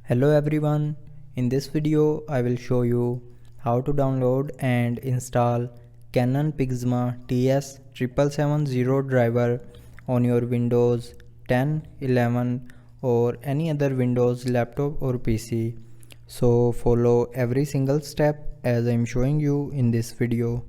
Hello everyone, in this video I will show you how to download and install Canon PIXMA TS7770 driver on your Windows 10, 11 or any other Windows laptop or PC. So follow every single step as I am showing you in this video.